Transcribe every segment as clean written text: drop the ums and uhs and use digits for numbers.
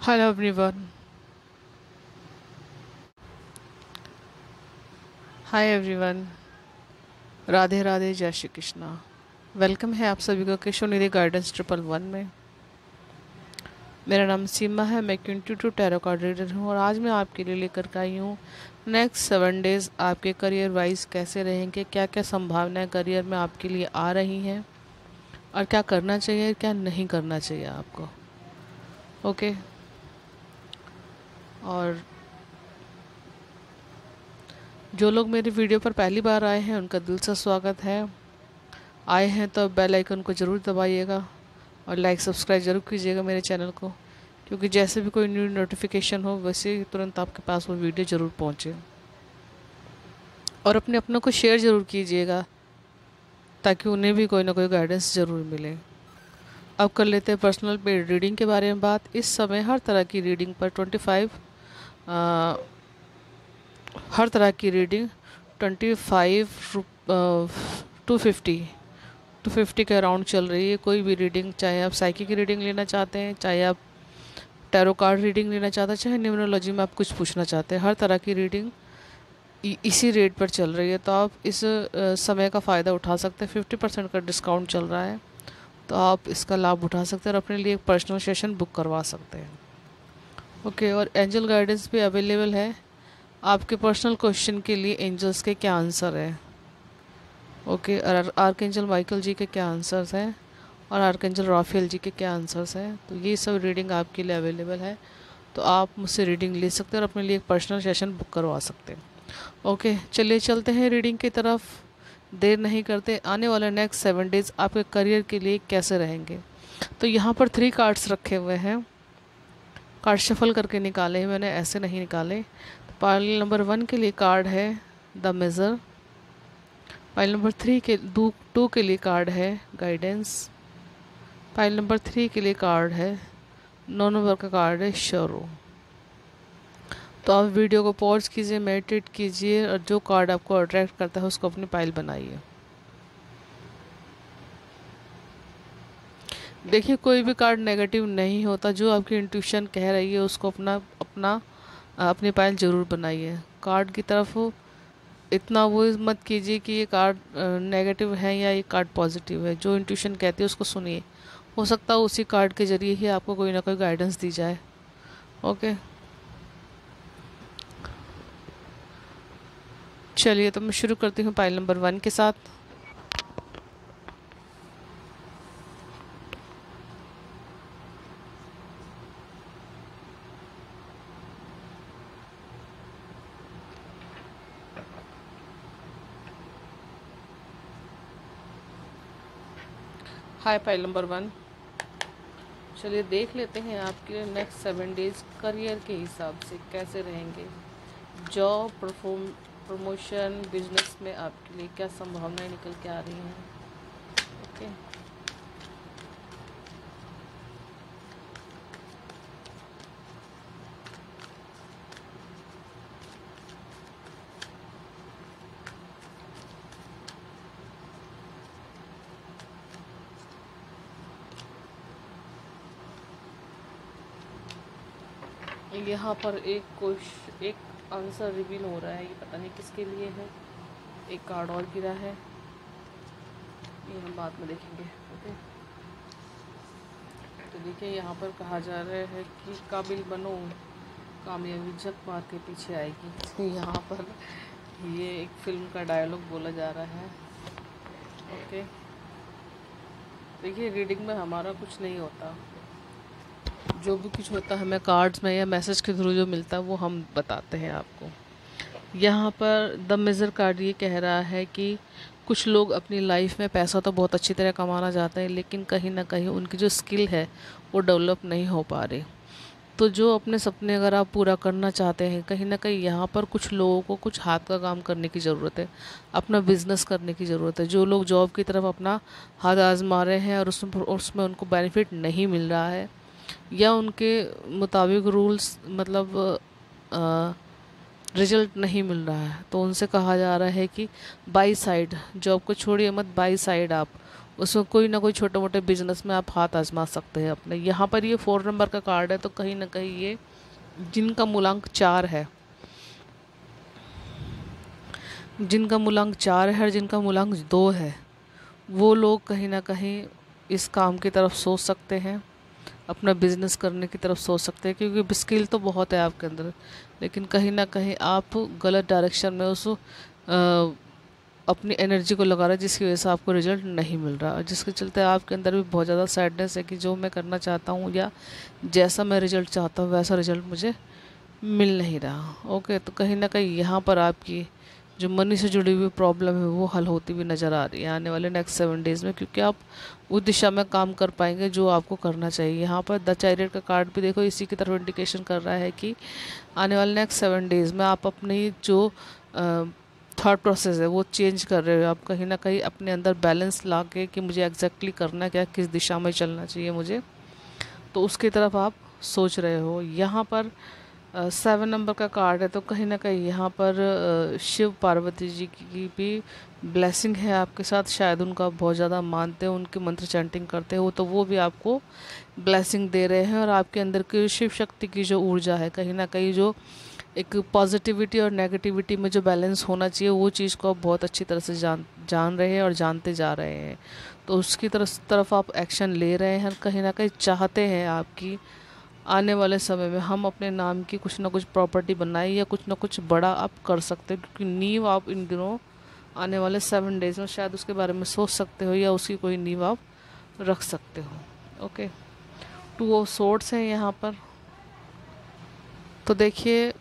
Hello everyone. Hi everyone. Radhe Radhe, जय Shri Krishna. Welcome है आप सभी को केशव निधि गाइडेंस 111 में। मेरा नाम सीमा है, मैं क्यूंटू टैरो कार्ड रीडर हूँ और आज मैं आपके लिए लेकर के आई हूँ नेक्स्ट 7 डेज़ आपके करियर वाइज कैसे रहेंगे, क्या क्या संभावनाएं करियर में आपके लिए आ रही हैं और क्या करना चाहिए क्या नहीं करना चाहिए आपको। ओके। और जो लोग मेरी वीडियो पर पहली बार आए हैं उनका दिल से स्वागत है। आए हैं तो बेल आइकन को ज़रूर दबाइएगा और लाइक सब्सक्राइब ज़रूर कीजिएगा मेरे चैनल को, क्योंकि जैसे भी कोई न्यू नोटिफिकेशन हो वैसे ही तुरंत आपके पास वो वीडियो ज़रूर पहुंचे। और अपने अपनों को शेयर ज़रूर कीजिएगा ताकि उन्हें भी कोई ना कोई गाइडेंस ज़रूर मिले। अब कर लेते हैं पर्सनल पेड रीडिंग के बारे में बात। इस समय हर तरह की रीडिंग पर 25 हर तरह की रीडिंग 250 के अराउंड चल रही है। कोई भी रीडिंग, चाहे आप साइकी की रीडिंग लेना चाहते हैं, चाहे आप टैरो कार्ड रीडिंग लेना चाहते हैं, चाहे न्यूमरोलॉजी में आप कुछ पूछना चाहते हैं, हर तरह की रीडिंग इसी रेट पर चल रही है। तो आप इस समय का फ़ायदा उठा सकते हैं। 50% का डिस्काउंट चल रहा है, तो आप इसका लाभ उठा सकते हैं और अपने लिए एक पर्सनल सेशन बुक करवा सकते हैं। ओके। और एंजल गाइडेंस भी अवेलेबल है। आपके पर्सनल क्वेश्चन के लिए एंजल्स के क्या आंसर है। ओके। और आर्कएंजल माइकल जी के क्या आंसर्स हैं और आर्कएंजल राफेल जी के क्या आंसर्स हैं, तो ये सब रीडिंग आपके लिए अवेलेबल है। तो आप मुझसे रीडिंग ले सकते हैं और अपने लिए एक पर्सनल सेशन बुक करवा सकते हैं। ओके, चलिए चलते हैं रीडिंग की तरफ। देर नहीं करते, आने वाले नेक्स्ट 7 डेज़ आपके करियर के लिए कैसे रहेंगे। तो यहाँ पर 3 कार्ड्स रखे हुए हैं। कार्ड शफल करके निकाले हैं मैंने, ऐसे नहीं निकाले। तो पाइल नंबर 1 के लिए कार्ड है द मेज़र। पाइल नंबर 3 के 2 के लिए कार्ड है गाइडेंस। पाइल नंबर 3 के लिए कार्ड है 9 नंबर का कार्ड है शोरो। तो आप वीडियो को पॉज कीजिए, मेडिटेट कीजिए और जो कार्ड आपको अट्रैक्ट करता है उसको अपनी पाइल बनाइए। देखिए, कोई भी कार्ड नेगेटिव नहीं होता। जो आपकी इंट्यूशन कह रही है उसको अपनी पाइल ज़रूर बनाइए। कार्ड की तरफ इतना वो मत कीजिए कि ये कार्ड नेगेटिव है या ये कार्ड पॉजिटिव है। जो इंट्यूशन कहती है उसको सुनिए। हो सकता है उसी कार्ड के ज़रिए ही आपको कोई ना कोई गाइडेंस दी जाए। ओके, चलिए तो मैं शुरू करती हूँ पाइल नंबर 1 के साथ। हाय पाइल नंबर 1। चलिए देख लेते हैं आपके नेक्स्ट 7 डेज़ करियर के हिसाब से कैसे रहेंगे। जॉब, प्रमोशन, बिजनेस में आपके लिए क्या संभावनाएं निकल के आ रही हैं। ओके, यहाँ पर एक आंसर रिवील हो रहा है। ये पता नहीं किसके लिए है। एक कार्ड और गिरा है, ये हम बाद में देखेंगे। ओके, तो देखिए यहाँ पर कहा जा रहा है कि काबिल बनो, कामयाबी झक मार के पीछे आएगी। तो यहाँ पर ये एक फिल्म का डायलॉग बोला जा रहा है। ओके, देखिए रीडिंग में हमारा कुछ नहीं होता। जो भी कुछ होता है हमें कार्ड्स में या मैसेज के थ्रू जो मिलता है वो हम बताते हैं आपको। यहाँ पर द मेजर कार्ड ये कह रहा है कि कुछ लोग अपनी लाइफ में पैसा तो बहुत अच्छी तरह कमाना चाहते हैं, लेकिन कहीं ना कहीं उनकी जो स्किल है वो डेवलप नहीं हो पा रही। तो जो अपने सपने अगर आप पूरा करना चाहते हैं, कहीं ना कहीं यहाँ पर कुछ लोगों को कुछ हाथ का काम करने की ज़रूरत है, अपना बिजनेस करने की ज़रूरत है। जो लोग जॉब की तरफ अपना हाथ आजमा रहे हैं और उसमें उनको बेनिफिट नहीं मिल रहा है या उनके मुताबिक रूल्स मतलब रिजल्ट नहीं मिल रहा है, तो उनसे कहा जा रहा है कि बाई साइड, जॉब को छोड़िए मत, बाई साइड आप उसमें कोई ना कोई छोटे मोटे बिजनेस में आप हाथ आजमा सकते हैं अपने। यहाँ पर ये 4 नंबर का कार्ड है, तो कहीं ना कहीं ये जिनका मूलांक 4 है, जिनका मूलांक 4 है और जिनका मूलांक 2 है, वो लोग कहीं ना कहीं इस काम की तरफ सोच सकते हैं, अपना बिजनेस करने की तरफ सोच सकते हैं, क्योंकि स्किल तो बहुत है आपके अंदर, लेकिन कहीं ना कहीं आप गलत डायरेक्शन में उस अपनी एनर्जी को लगा रहे हैं, जिसकी वजह से आपको रिजल्ट नहीं मिल रहा, और जिसके चलते आपके अंदर भी बहुत ज़्यादा सैडनेस है कि जो मैं करना चाहता हूँ या जैसा मैं रिजल्ट चाहता हूँ वैसा रिजल्ट मुझे मिल नहीं रहा। ओके, तो कहीं ना कहीं यहाँ पर आपकी जो मनी से जुड़ी हुई प्रॉब्लम है वो हल होती हुई नज़र आ रही है आने वाले नेक्स्ट 7 डेज़ में, क्योंकि आप उस दिशा में काम कर पाएंगे जो आपको करना चाहिए। यहाँ पर द चैरियट का कार्ड भी देखो इसी की तरफ इंडिकेशन कर रहा है कि आने वाले नेक्स्ट 7 डेज़ में आप अपनी जो थॉट प्रोसेस है वो चेंज कर रहे हो। आप कहीं ना कहीं अपने अंदर बैलेंस ला के कि मुझे एग्जैक्टली करना क्या, किस दिशा में चलना चाहिए मुझे, तो उसकी तरफ आप सोच रहे हो। यहाँ पर 7 नंबर का कार्ड है, तो कहीं ना कहीं यहाँ पर शिव पार्वती जी की भी ब्लेसिंग है आपके साथ, शायद उनका बहुत ज़्यादा मानते हैं, उनके मंत्र चैंटिंग करते हो, तो वो भी आपको ब्लेसिंग दे रहे हैं। और आपके अंदर की शिव शक्ति की जो ऊर्जा है, कहीं ना कहीं जो एक पॉजिटिविटी और नेगेटिविटी में जो बैलेंस होना चाहिए, वो चीज़ को आप बहुत अच्छी तरह से जान रहे हैं और जानते जा रहे हैं, तो उसकी तरफ आप एक्शन ले रहे हैं। कहीं ना कहीं चाहते हैं आपकी आने वाले समय में हम अपने नाम की कुछ ना कुछ प्रॉपर्टी बनाए या कुछ ना कुछ बड़ा आप कर सकते हो, क्योंकि नींव आप इन दिनों आने वाले 7 डेज़ में शायद उसके बारे में सोच सकते हो या उसकी कोई नींव आप रख सकते हो। ओके, 2 ऑफ सोर्ड्स हैं यहाँ पर। तो देखिए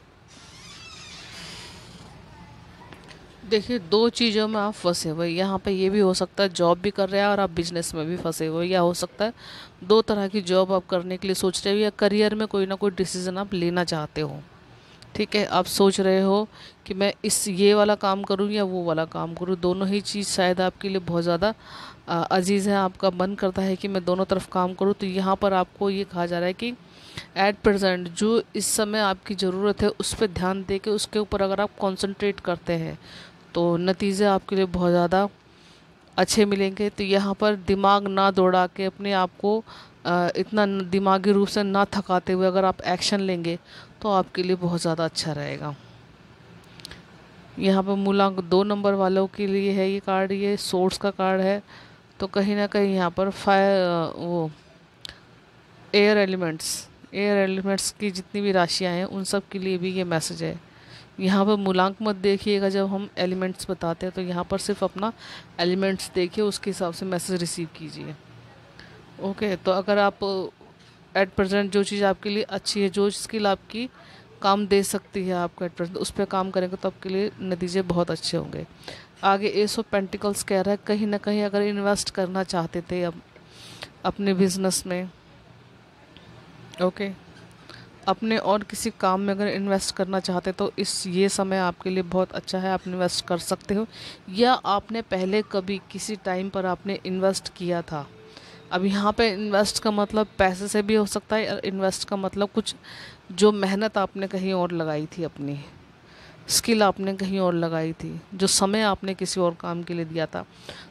2 चीज़ों में आप फंसे हुए, यहाँ पे ये भी हो सकता है जॉब भी कर रहे हैं और आप बिजनेस में भी फंसे हुए, या हो सकता है 2 तरह की जॉब आप करने के लिए सोच रहे हो, या करियर में कोई ना कोई डिसीज़न आप लेना चाहते हो। ठीक है, आप सोच रहे हो कि मैं ये वाला काम करूँ या वो वाला काम करूँ, दोनों ही चीज़ शायद आपके लिए बहुत ज़्यादा अजीज़ है, आपका मन करता है कि मैं दोनों तरफ काम करूँ। तो यहाँ पर आपको ये कहा जा रहा है कि एट प्रेजेंट जो इस समय आपकी ज़रूरत है उस पर ध्यान दे के उसके ऊपर अगर आप कॉन्सेंट्रेट करते हैं तो नतीजे आपके लिए बहुत ज़्यादा अच्छे मिलेंगे। तो यहाँ पर दिमाग ना दौड़ा के अपने आप को इतना दिमागी रूप से ना थकाते हुए अगर आप एक्शन लेंगे तो आपके लिए बहुत ज़्यादा अच्छा रहेगा। यहाँ पर मूलांक 2 नंबर वालों के लिए है ये कार्ड, ये सोर्स का कार्ड है। तो कहीं ना कहीं यहाँ पर एयर एलिमेंट्स की जितनी भी राशियाँ हैं उन सब के लिए भी ये मैसेज है। यहाँ पर मूलांक मत देखिएगा, जब हम एलिमेंट्स बताते हैं तो यहाँ पर सिर्फ अपना एलिमेंट्स देखिए, उसके हिसाब से मैसेज रिसीव कीजिए। ओके, तो अगर आप एट प्रेजेंट जो चीज़ आपके लिए अच्छी है, जो स्किल आपकी काम दे सकती है आपको एट प्रेजेंट, उस पर काम करेंगे तो आपके लिए नतीजे बहुत अच्छे होंगे। आगे एस ऑफ पेंटिकल्स कह रहा है कहीं ना कहीं अगर इन्वेस्ट करना चाहते थे अब अपने बिजनेस में, ओके, अपने और किसी काम में अगर इन्वेस्ट करना चाहते तो ये समय आपके लिए बहुत अच्छा है, आप इन्वेस्ट कर सकते हो। या आपने पहले कभी किसी टाइम पर आपने इन्वेस्ट किया था। अब यहाँ पे इन्वेस्ट का मतलब पैसे से भी हो सकता है, इन्वेस्ट का मतलब कुछ जो मेहनत आपने कहीं और लगाई थी, अपनी स्किल आपने कहीं और लगाई थी, जो समय आपने किसी और काम के लिए दिया था,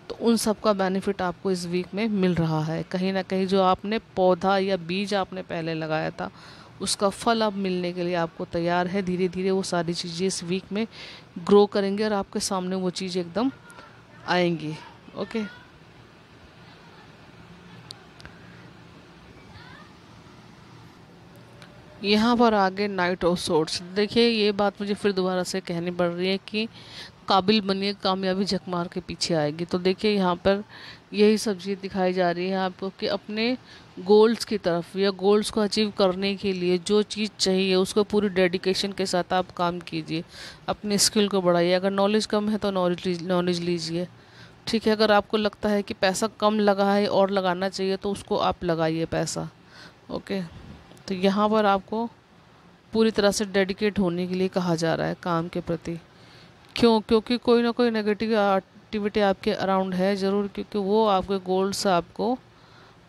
तो उन सब का बेनिफिट आपको इस वीक में मिल रहा है। कहीं ना कहीं जो आपने पौधा या बीज आपने पहले लगाया था उसका फल अब मिलने के लिए आपको तैयार है। धीरे धीरे वो सारी चीज़ें इस वीक में ग्रो करेंगे और आपके सामने वो चीज़ एकदम आएंगी। ओके, यहाँ पर आगे नाइट ऑफ सोर्ड्स। देखिए ये बात मुझे फिर दोबारा से कहनी पड़ रही है कि काबिल बनिए, कामयाबी झक मार के पीछे आएगी। तो देखिए यहाँ पर यही सब चीज़ दिखाई जा रही है आपको कि अपने गोल्स की तरफ या गोल्स को अचीव करने के लिए जो चीज़ चाहिए उसको पूरी डेडिकेशन के साथ आप काम कीजिए, अपने स्किल को बढ़ाइए। अगर नॉलेज कम है तो नॉलेज लीजिए। ठीक है, अगर आपको लगता है कि पैसा कम लगा है और लगाना चाहिए तो उसको आप लगाइए पैसा। ओके, तो यहाँ पर आपको पूरी तरह से डेडिकेट होने के लिए कहा जा रहा है काम के प्रति। क्यों? क्योंकि कोई ना कोई नेगेटिव एक्टिविटी आपके अराउंड है ज़रूर, क्योंकि वो आपके गोल से आपको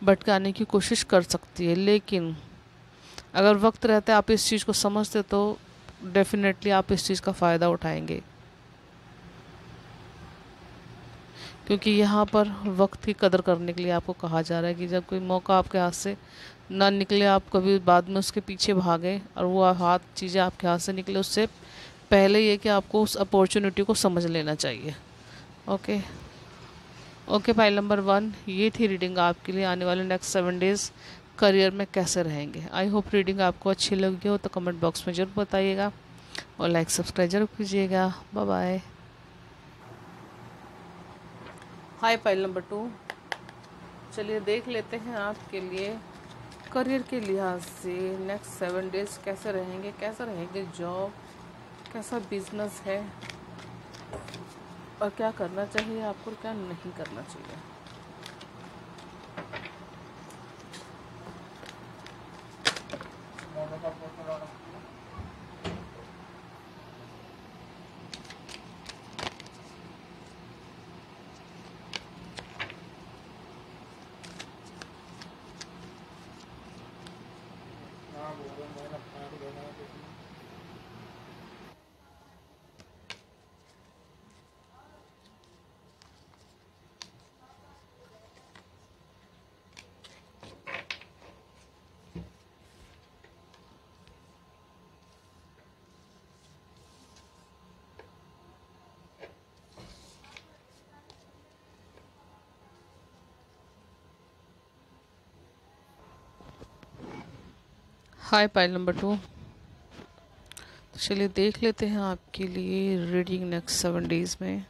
भटकाने की कोशिश कर सकती है। लेकिन अगर वक्त रहता है आप इस चीज़ को समझते तो डेफिनेटली आप इस चीज़ का फ़ायदा उठाएंगे, क्योंकि यहाँ पर वक्त की कदर करने के लिए आपको कहा जा रहा है कि जब कोई मौका आपके हाथ से ना निकले, आप कभी बाद में उसके पीछे भागें और वो चीज़ें आपके हाथ से निकले, उससे पहले ये कि आपको उस अपॉर्चुनिटी को समझ लेना चाहिए। ओके ओके, फाइल नंबर 1 ये थी रीडिंग आपके लिए। आने वाले नेक्स्ट 7 डेज़ करियर में कैसे रहेंगे। आई होप रीडिंग आपको अच्छी लगी हो, तो कमेंट बॉक्स में ज़रूर बताइएगा और लाइक सब्सक्राइब जरूर कीजिएगा। Bye bye. Hi file number 2, चलिए देख लेते हैं आपके लिए करियर के लिहाज से नेक्स्ट 7 डेज़ कैसे रहेंगे, कैसा रहेंगे जॉब, कैसा बिजनेस है और क्या करना चाहिए आपको और क्या नहीं करना चाहिए। हाय फाइल नंबर 2, तो चलिए देख लेते हैं आपके लिए रीडिंग नेक्स्ट 7 डेज़ में।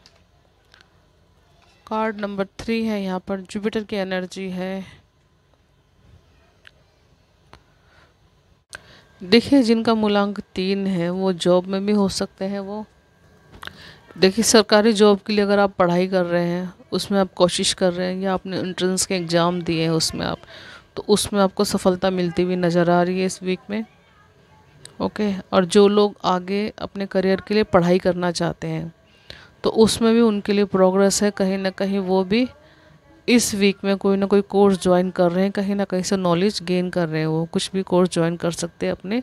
कार्ड नंबर 3 है, यहाँ पर जुपिटर की एनर्जी है। देखिए जिनका मूलांक 3 है वो जॉब में भी हो सकते हैं। वो देखिए सरकारी जॉब के लिए अगर आप पढ़ाई कर रहे हैं, उसमें आप कोशिश कर रहे हैं या आपने एंट्रेंस के एग्ज़ाम दिए हैं उसमें आप, तो उसमें आपको सफलता मिलती हुई नज़र आ रही है इस वीक में। ओके, और जो लोग आगे अपने करियर के लिए पढ़ाई करना चाहते हैं तो उसमें भी उनके लिए प्रोग्रेस है। कहीं ना कहीं वो भी इस वीक में कोई ना कोई कोर्स ज्वाइन कर रहे हैं, कहीं ना कहीं से नॉलेज गेन कर रहे हैं। वो कुछ भी कोर्स ज्वाइन कर सकते हैं अपने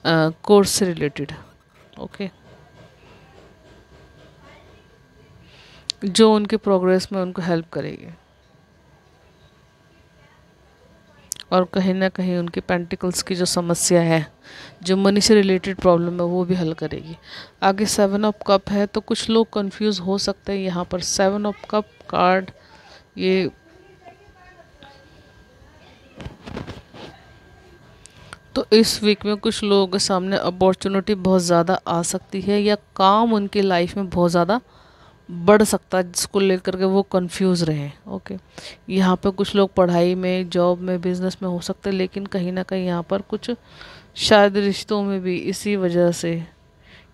कोर्स से रिलेटेड। ओके, जो उनके प्रोग्रेस में उनको हेल्प करेगी और कहीं ना कहीं उनकी पेंटिकल्स की जो समस्या है, जो मनी से रिलेटेड प्रॉब्लम है, वो भी हल करेगी। आगे 7 ऑफ कप है, तो कुछ लोग कंफ्यूज हो सकते हैं। यहाँ पर 7 ऑफ कप कार्ड ये तो इस वीक में कुछ लोगों के सामने अपॉर्चुनिटी बहुत ज़्यादा आ सकती है या काम उनकी लाइफ में बहुत ज़्यादा बढ़ सकता है जिसको लेकर के वो कंफ्यूज रहे। ओके, यहाँ पे कुछ लोग पढ़ाई में, जॉब में, बिजनेस में हो सकते हैं, लेकिन कहीं ना कहीं यहाँ पर कुछ शायद रिश्तों में भी इसी वजह से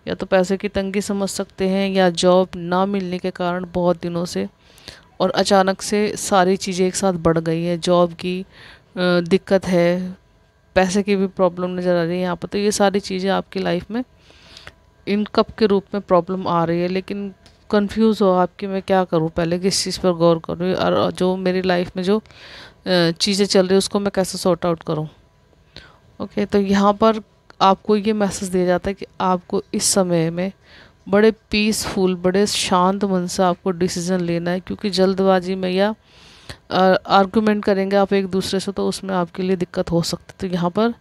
या तो पैसे की तंगी समझ सकते हैं या जॉब ना मिलने के कारण बहुत दिनों से और अचानक से सारी चीज़ें एक साथ बढ़ गई हैं। जॉब की दिक्कत है, पैसे की भी प्रॉब्लम नज़र आ रही है यहाँ पर। तो ये सारी चीज़ें आपकी लाइफ में इन कप के रूप में प्रॉब्लम आ रही है, लेकिन कंफ्यूज हो आप कि मैं क्या करूँ, पहले किस चीज़ पर गौर करूँ और जो मेरी लाइफ में जो चीज़ें चल रही है उसको मैं कैसे सॉर्ट आउट करूँ। ओके, तो यहाँ पर आपको ये मैसेज दिया जाता है कि आपको इस समय में बड़े पीसफुल, बड़े शांत मन से आपको डिसीजन लेना है, क्योंकि जल्दबाजी में या आर्गुमेंट करेंगे आप एक दूसरे से तो उसमें आपके लिए दिक्कत हो सकती है। तो यहाँ पर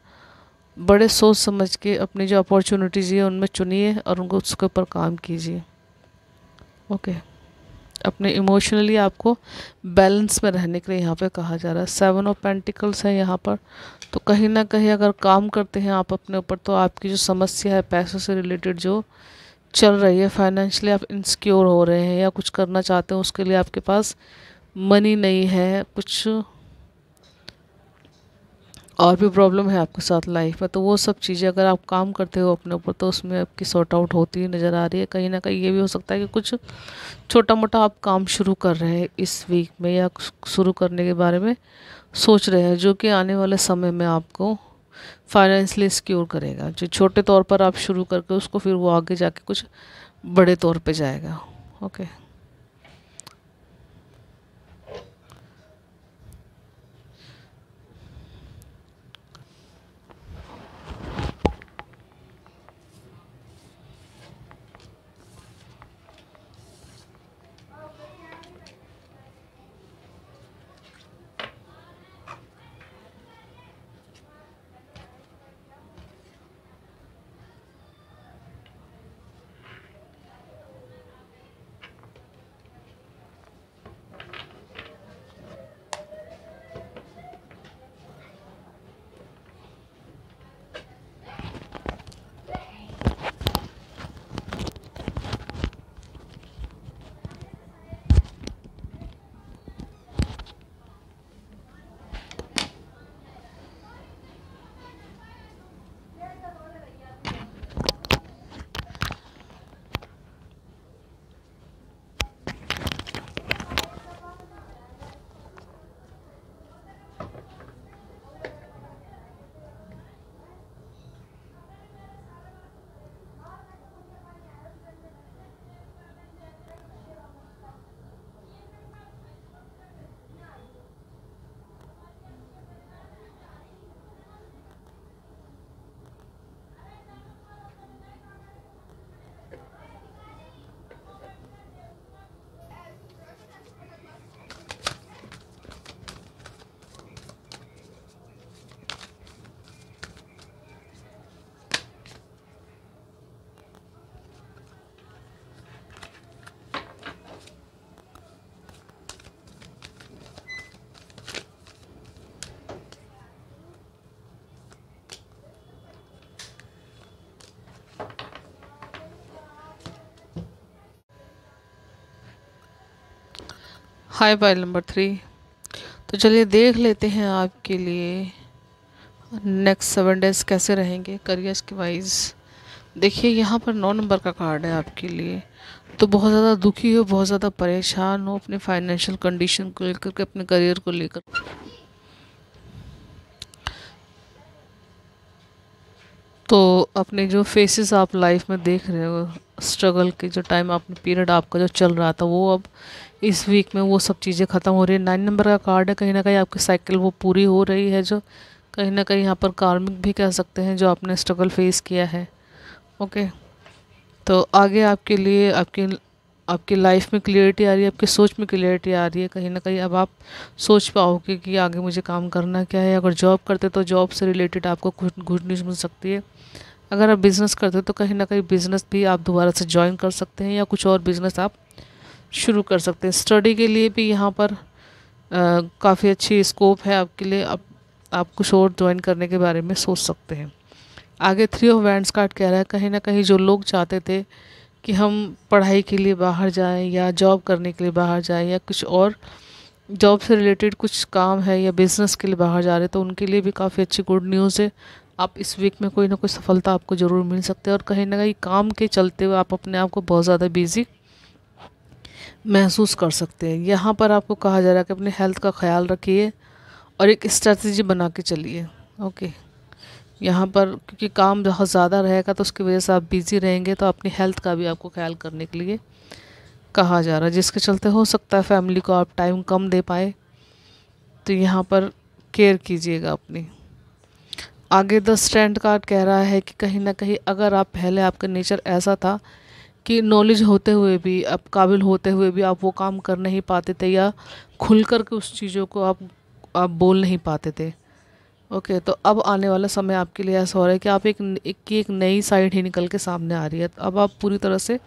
बड़े सोच समझ के अपनी जो अपॉर्चुनिटीज़ है उनमें चुनिए और उनको उसके ऊपर काम कीजिए। ओके, अपने इमोशनली आपको बैलेंस में रहने के लिए यहाँ पे कहा जा रहा है। 7 ऑफ पेंटिकल्स है यहाँ पर, तो कहीं ना कहीं अगर काम करते हैं आप अपने ऊपर, तो आपकी जो समस्या है पैसों से रिलेटेड जो चल रही है, फाइनेंशियली आप इनसिक्योर हो रहे हैं या कुछ करना चाहते हैं उसके लिए आपके पास मनी नहीं है, कुछ और भी प्रॉब्लम है आपके साथ लाइफ में, तो वो सब चीज़ें अगर आप काम करते हो अपने ऊपर तो उसमें आपकी सॉर्ट आउट होती हुई नज़र आ रही है। कहीं ना कहीं ये भी हो सकता है कि कुछ छोटा मोटा आप काम शुरू कर रहे हैं इस वीक में या शुरू करने के बारे में सोच रहे हैं, जो कि आने वाले समय में आपको फाइनेंशियली सिक्योर करेगा। जो छोटे तौर पर आप शुरू करके उसको फिर वो आगे जाके कुछ बड़े तौर पे जाएगा। Okay, high pile number 3। तो चलिए देख लेते हैं आपके लिए नेक्स्ट 7 डेज़ कैसे रहेंगे करियर्स के वाइज। देखिए यहाँ पर 9 नंबर का कार्ड है आपके लिए। तो बहुत ज़्यादा दुखी हो, बहुत ज़्यादा परेशान हो अपने फाइनेंशियल कंडीशन को लेकर के, अपने करियर को लेकर। तो अपने जो फेसेस आप लाइफ में देख रहे हो, स्ट्रगल के जो टाइम आपने पीरियड आपका जो चल रहा था, वो अब इस वीक में वो सब चीज़ें ख़त्म हो रही है। 9 नंबर का कार्ड है, कहीं ना कहीं आपकी साइकिल वो पूरी हो रही है, जो कहीं ना कहीं यहाँ पर कार्मिक भी कह सकते हैं, जो आपने स्ट्रगल फेस किया है। ओके, तो आगे आपके लिए आपकी लाइफ में क्लियरिटी आ रही है, आपकी सोच में क्लियरिटी आ रही है। कहीं ना कहीं अब आप सोच पाओगे कि आगे मुझे काम करना क्या है। अगर जॉब करते तो जॉब से रिलेटेड आपको गुड न्यूज़ मिल सकती है। अगर आप बिज़नेस करते हो तो कहीं ना कहीं बिज़नेस भी आप दोबारा से ज्वाइन कर सकते हैं, या कुछ और बिज़नेस आप शुरू कर सकते हैं। स्टडी के लिए भी यहाँ पर काफ़ी अच्छी स्कोप है आपके लिए। आप कुछ और ज्वाइन करने के बारे में सोच सकते हैं। आगे 3 ऑफ वैंड्स कार्ड कह रहा है, कहीं ना कहीं जो लोग चाहते थे कि हम पढ़ाई के लिए बाहर जाएं, या जॉब करने के लिए बाहर जाएं, या कुछ और जॉब से रिलेटेड कुछ काम है, या बिज़नेस के लिए बाहर जा रहे हैं, तो उनके लिए भी काफ़ी अच्छी गुड न्यूज़ है। आप इस वीक में कोई ना कोई सफलता आपको ज़रूर मिल सकती है। और कहीं ना कहीं काम के चलते हुए आप अपने आप को बहुत ज़्यादा बिजी महसूस कर सकते हैं। यहाँ पर आपको कहा जा रहा है कि अपने हेल्थ का ख्याल रखिए और एक स्ट्रेटजी बना के चलिए। ओके, यहाँ पर क्योंकि काम बहुत ज़्यादा रहेगा तो उसकी वजह से आप बिज़ी रहेंगे, तो अपनी हेल्थ का भी आपको ख्याल करने के लिए कहा जा रहा है, जिसके चलते हो सकता है फैमिली को आप टाइम कम दे पाए। तो यहाँ पर केयर कीजिएगा अपनी। आगे 10 स्टैंड कार्ड कह रहा है कि कहीं ना कहीं अगर आप पहले आपका नेचर ऐसा था कि नॉलेज होते हुए भी, अब काबिल होते हुए भी आप वो काम कर नहीं पाते थे, या खुल कर के उस चीज़ों को आप बोल नहीं पाते थे। ओके, तो अब आने वाला समय आपके लिए ऐसा हो रहा है कि आप एक नई साइड ही निकल के सामने आ रही है। अब आप पूरी तरह से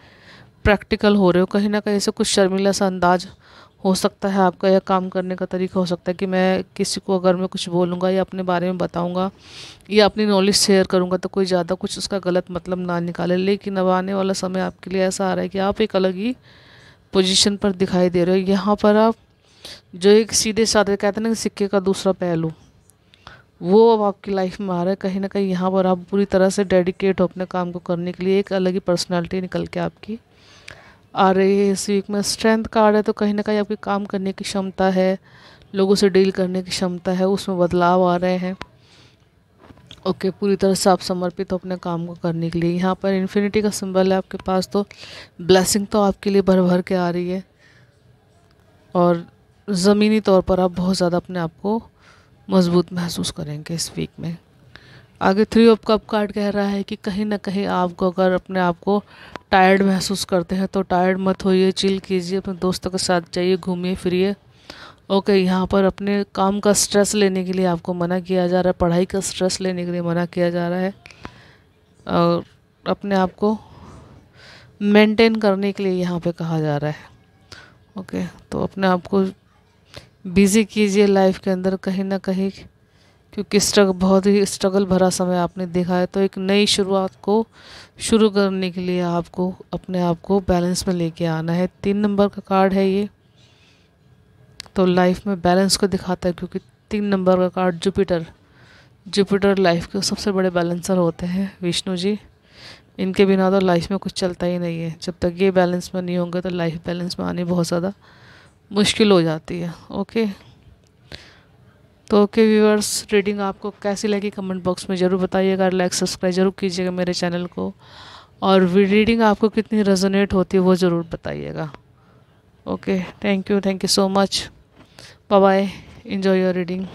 प्रैक्टिकल हो रहे हो। कहीं ना कहीं से कुछ शर्मिला सा अंदाज हो सकता है आपका, या काम करने का तरीका हो सकता है कि मैं किसी को अगर मैं कुछ बोलूँगा या अपने बारे में बताऊँगा या अपनी नॉलेज शेयर करूँगा तो कोई ज़्यादा कुछ उसका गलत मतलब ना निकाले। लेकिन अब आने वाला समय आपके लिए ऐसा आ रहा है कि आप एक अलग ही पोजीशन पर दिखाई दे रहे हो। यहाँ पर आप जो एक सीधे साधे कहते हैं ना सिक्के का दूसरा पहलू, वो अब आपकी लाइफ में आ रहा है। कहीं ना कहीं यहाँ पर आप पूरी तरह से डेडिकेट हो अपने काम को करने के लिए। एक अलग ही पर्सनालिटी निकल के आपकी आ रही है इस वीक में। स्ट्रेंथ कार्ड है, तो कहीं ना कहीं आपकी काम करने की क्षमता है, लोगों से डील करने की क्षमता है, उसमें बदलाव आ रहे हैं। ओके, पूरी तरह से आप समर्पित हो अपने काम को करने के लिए। यहाँ पर इन्फिनिटी का सिंबल है आपके पास, तो ब्लेसिंग तो आपके लिए भर भर के आ रही है। और ज़मीनी तौर पर आप बहुत ज़्यादा अपने आप को मजबूत महसूस करेंगे इस वीक में। आगे 3 ऑफ कप कार्ड कह रहा है कि कहीं ना कहीं आपको अगर अपने आप को टायर्ड महसूस करते हैं तो टायर्ड मत होइए, चिल कीजिए, अपने दोस्तों के साथ जाइए, घूमिए फिरिए। ओके, यहाँ पर अपने काम का स्ट्रेस लेने के लिए आपको मना किया जा रहा है, पढ़ाई का स्ट्रेस लेने के लिए मना किया जा रहा है, और अपने आप को मेंटेन करने के लिए यहाँ पे कहा जा रहा है। ओके, तो अपने आप को बिज़ी कीजिए लाइफ के अंदर कहीं ना कहीं, क्योंकि बहुत ही स्ट्रगल भरा समय आपने देखा है। तो एक नई शुरुआत को शुरू करने के लिए आपको अपने आप को बैलेंस में लेके आना है। 3 नंबर का कार्ड है ये, तो लाइफ में बैलेंस को दिखाता है, क्योंकि 3 नंबर का कार्ड जुपिटर लाइफ के सबसे बड़े बैलेंसर होते हैं, विष्णु जी। इनके बिना तो लाइफ में कुछ चलता ही नहीं है। जब तक ये बैलेंस में नहीं होंगे तो लाइफ बैलेंस में आनी बहुत ज़्यादा मुश्किल हो जाती है। ओके, तो ओके व्यूअर्स, रीडिंग आपको कैसी लगी कमेंट बॉक्स में ज़रूर बताइएगा। लाइक सब्सक्राइब जरूर कीजिएगा मेरे चैनल को, और रीडिंग आपको कितनी रेजोनेट होती है वो ज़रूर बताइएगा। Okay, thank you so much, bye bye, enjoy your reading.